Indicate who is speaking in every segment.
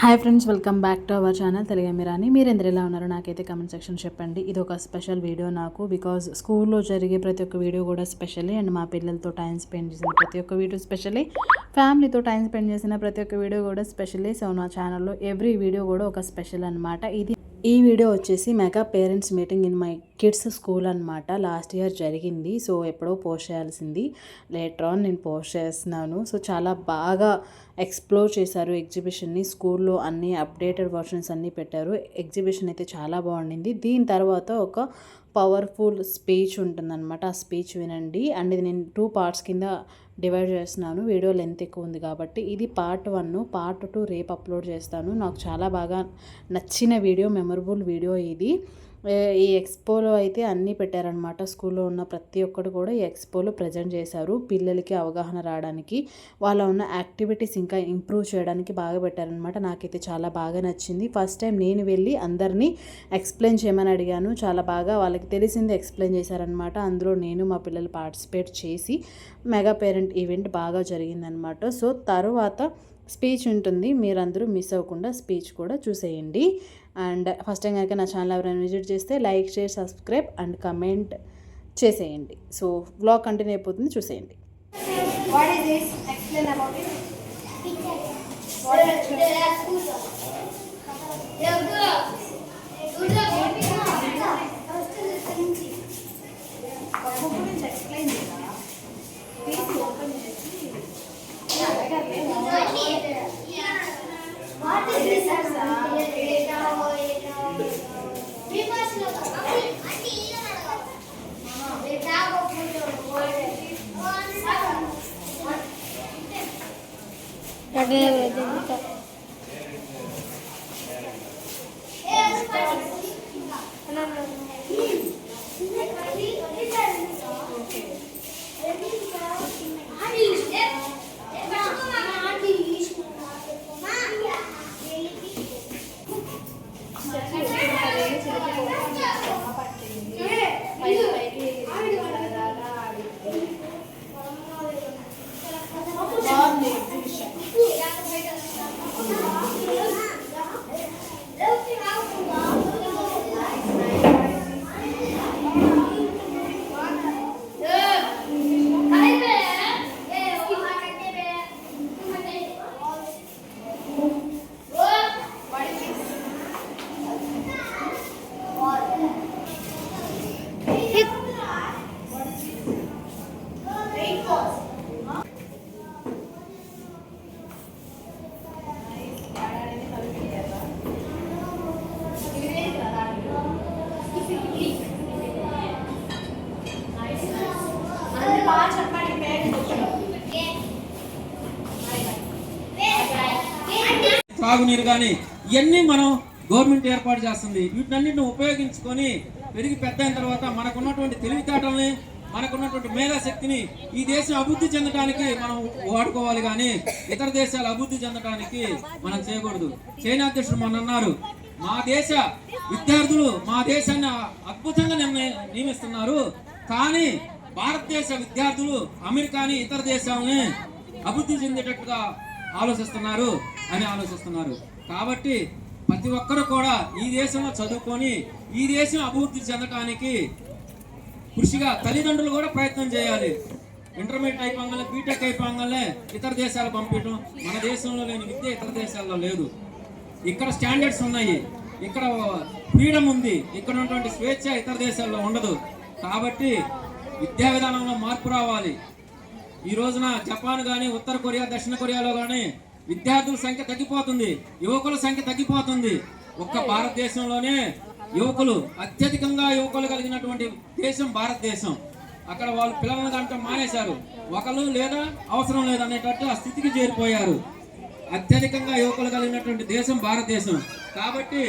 Speaker 1: Hi friends, welcome back to our channel Telugu Meerani. మీరు ఎందరు ఎలా ఉన్నారో నాకైతే కమెంట్ సెక్షన్ చెప్పండి. ఇది ఒక స్పెషల్ వీడియో నాకు, బికాజ్ స్కూల్లో జరిగే ప్రతి ఒక్క వీడియో కూడా స్పెషలే, అండ్ మా పిల్లలతో టైం స్పెండ్ చేసిన ప్రతి ఒక్క వీడియో స్పెషలే, ఫ్యామిలీతో టైం స్పెండ్ చేసిన ప్రతి ఒక్క వీడియో కూడా స్పెషలే. సో నా ఛానల్లో ఎవ్రీ వీడియో కూడా ఒక స్పెషల్ అనమాట. ఈ వీడియో వచ్చేసి mega parents meeting in my kids school అనమాట. లాస్ట్ ఇయర్ జరిగింది. సో ఎప్పుడో పోస్ట్ చేయాల్సింది, లేటర్ ఆన్ నేను పోస్ట్ చేస్తున్నాను. సో చాలా బాగా ఎక్స్ప్లోర్ చేశారు ఎగ్జిబిషన్ని. స్కూల్లో అన్ని అప్డేటెడ్ వర్షన్స్ అన్నీ పెట్టారు. ఎగ్జిబిషన్ అయితే చాలా బాగుండింది. దీని తర్వాత ఒక పవర్ఫుల్ స్పీచ్ ఉంటుందన్నమాట. ఆ స్పీచ్ వినండి. అండ్ ఇది నేను 2 పార్ట్స్ కింద డివైడ్ చేస్తున్నాను. వీడియో లెంత్ ఎక్కువ ఉంది కాబట్టి ఇది పార్ట్ 1, పార్ట్ 2 రేపు అప్లోడ్ చేస్తాను. నాకు చాలా బాగా నచ్చిన వీడియో, మెమరబుల్ వీడియో ఇది. ఈ ఎక్స్పోలో అయితే అన్నీ పెట్టారనమాట. స్కూల్లో ఉన్న ప్రతి ఒక్కటి కూడా ఈ ఎక్స్పోలో ప్రజెంట్ చేశారు. పిల్లలకి అవగాహన రావడానికి, వాళ్ళ ఉన్న యాక్టివిటీస్ ఇంకా ఇంప్రూవ్ చేయడానికి బాగా పెట్టారనమాట. నాకైతే చాలా బాగా నచ్చింది. ఫస్ట్ టైం నేను వెళ్ళి అందరినీ ఎక్స్ప్లెయిన్ చేయమని అడిగాను. చాలా బాగా వాళ్ళకి తెలిసింది ఎక్స్ప్లెయిన్ చేశారనమాట. అందులో నేను మా పిల్లలు పార్టిసిపేట్ చేసి మెగా పేరెంట్ ఈవెంట్ బాగా జరిగిందనమాట. సో తర్వాత స్పీచ్ ఉంటుంది, మీరందరూ మిస్ అవ్వకుండా స్పీచ్ కూడా చూసేయండి. అండ్ ఫస్ట్ టైం కనుక నా ఛానల్ ఎవరైనా విజిట్ చేస్తే like, share, subscribe and comment చేసేయండి. సో వ్లాగ్ కంటిన్యూ అయిపోతుంది, చూసేయండి.
Speaker 2: తాగునీరు కానీ ఇవన్నీ మనం గవర్నమెంట్ ఏర్పాటు చేస్తుంది. వీటన్నిటిని ఉపయోగించుకొని పెరిగి పెద్ద అయిన తర్వాత మనకున్నటువంటి తెలివితేటల్ని, మనకున్నటువంటి మేధాశక్తిని ఈ దేశం అభివృద్ధి చెందడానికి మనం వాడుకోవాలి, కానీ ఇతర దేశాలు అభివృద్ధి చెందడానికి మనం చేయకూడదు. చైనా అధ్యక్షుడు మొన్న అన్నారు, మా దేశ విద్యార్థులు మా దేశాన్ని అద్భుతంగా నియమిస్తున్నారు, కానీ భారతదేశ విద్యార్థులు అమెరికాని, ఇతర దేశాలని అభివృద్ధి చెందేటట్టుగా ఆలోచిస్తున్నారు. కాబట్టి ప్రతి ఒక్కరు కూడా ఈ దేశంలో చదువుకొని ఈ దేశం అభివృద్ధి చెందడానికి కృషిగా తల్లిదండ్రులు కూడా ప్రయత్నం చేయాలి. ఇంటర్మీడియట్ అయిపోగానే, బీటెక్ అయిపోగానే ఇతర దేశాలు పంపించడం, మన దేశంలో లేని విద్య ఇతర దేశాల్లో లేదు. ఇక్కడ స్టాండర్డ్స్ ఉన్నాయి, ఇక్కడ ఫ్రీడమ్ ఉంది, ఇక్కడ ఉన్నటువంటి స్వేచ్ఛ ఇతర దేశాల్లో ఉండదు. కాబట్టి విద్యా విధానంలో మార్పు రావాలి. ఈ రోజున జపాన్ కానీ, ఉత్తర కొరియా, దక్షిణ కొరియాలో కానీ విద్యార్థుల సంఖ్య తగ్గిపోతుంది, యువకుల సంఖ్య తగ్గిపోతుంది. ఒక్క భారతదేశంలోనే అత్యధికంగా యువకులు కలిగినటువంటి దేశం భారతదేశం. అక్కడ వాళ్ళు పిల్లలను కంటే మానేశారు, ఒకరు లేదా అవసరం లేదనేటట్టు ఆ స్థితికి చేరిపోయారు. అత్యధికంగా యువకులు కలిగినటువంటి దేశం భారతదేశం. కాబట్టి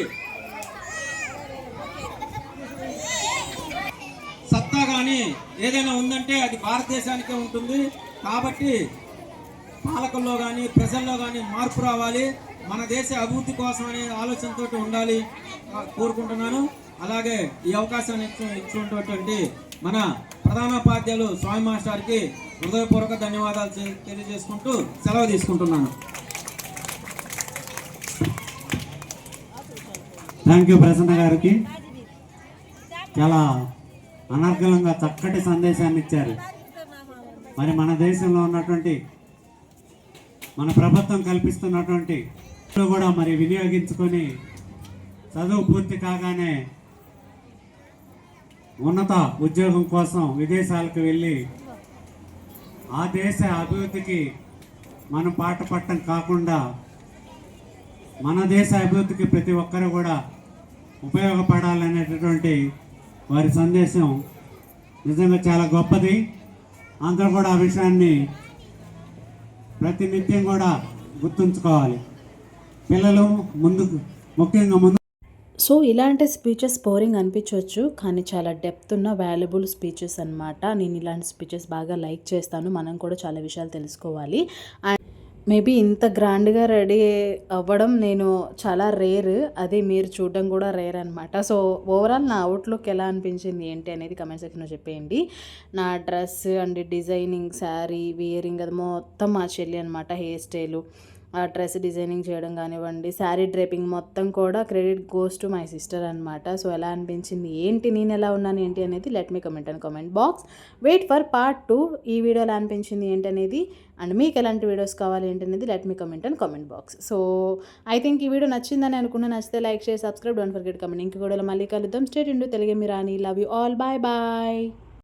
Speaker 2: సత్తా కానీ ఏదైనా ఉందంటే అది భారతదేశానికే ఉంటుంది. కాబట్టి పాలకుల్లో కానీ, ప్రజల్లో కానీ మార్పు రావాలి. మన దేశ అభివృద్ధి కోసం అనే ఆలోచనతో ఉండాలి కోరుకుంటున్నాను. అలాగే ఈ అవకాశాన్ని ఇచ్చినటువంటి మన ప్రధానోపాధ్యాయులు స్వామి మాస్టర్కి హృదయపూర్వక ధన్యవాదాలు తెలియజేసుకుంటూ సెలవు తీసుకుంటున్నాను.
Speaker 3: థ్యాంక్ యూ ప్రసన్న గారికి. చాలా అనర్గళంగా చక్కటి సందేశాన్ని ఇచ్చారు. మరి మన దేశంలో ఉన్నటువంటి మన ప్రభుత్వం కల్పిస్తున్నటువంటి కూడా మరి వినియోగించుకొని చదువు పూర్తి కాగానే ఉన్నత ఉద్యోగం కోసం విదేశాలకు వెళ్ళి ఆ దేశ అభివృద్ధికి మనం పాట పట్టడం కాకుండా మన దేశ అభివృద్ధికి ప్రతి ఒక్కరు కూడా ఉపయోగపడాలనేటటువంటి వారి సందేశం నిజంగా చాలా గొప్పది. అందరూ కూడా ఆ విషయాన్ని ప్రతినిత్యం కూడా గుర్తుంచుకోవాలి. పిల్లలు ముఖ్యంగా ముందు
Speaker 1: సో ఇలాంటి స్పీచెస్ బోరింగ్ అనిపించవచ్చు, కానీ చాలా డెప్త్ ఉన్న వాల్యుబుల్ స్పీచెస్ అన్నమాట. నేను ఇలాంటి స్పీచెస్ బాగా లైక్ చేస్తాను. మనం కూడా చాలా విషయాలు తెలుసుకోవాలి. అండ్ మేబీ ఇంత గ్రాండ్గా రెడీ అవ్వడం నేను చాలా రేర్, అది మీరు చూడడం కూడా రేర్ అనమాట. సో ఓవరాల్ నా అవుట్లుక్ ఎలా అనిపించింది ఏంటి అనేది కమెంట్ సెక్షన్లో చెప్పేయండి. నా dress and designing, sari wearing అది మొత్తం మా చెల్లి అనమాట. హెయిర్ స్టైలు, ఆ డ్రెస్ డిజైనింగ్ చేయడం కానివ్వండి, శారీ డ్రేపింగ్ మొత్తం కూడా credit goes to my sister అనమాట. సో ఎలా అనిపించింది ఏంటి, నేను ఎలా ఉన్నాను ఏంటి అనేది let me comment and comment box. Wait for part 2. ఈ వీడియో ఎలా అనిపించింది ఏంటి అనేది, అండ్ మీకు ఎలాంటి వీడియోస్ కావాలి ఏంటి అనేది let me comment and comment box. So I think ఈ వీడియో నచ్చిందని అనుకున్నా. నచ్చితే like, share, subscribe, don't forget comment. ఇంక వీడియోలో మళ్ళీ కలుద్దాం. Stay tuned to Telugu Mirani. Love you all. Bye bye.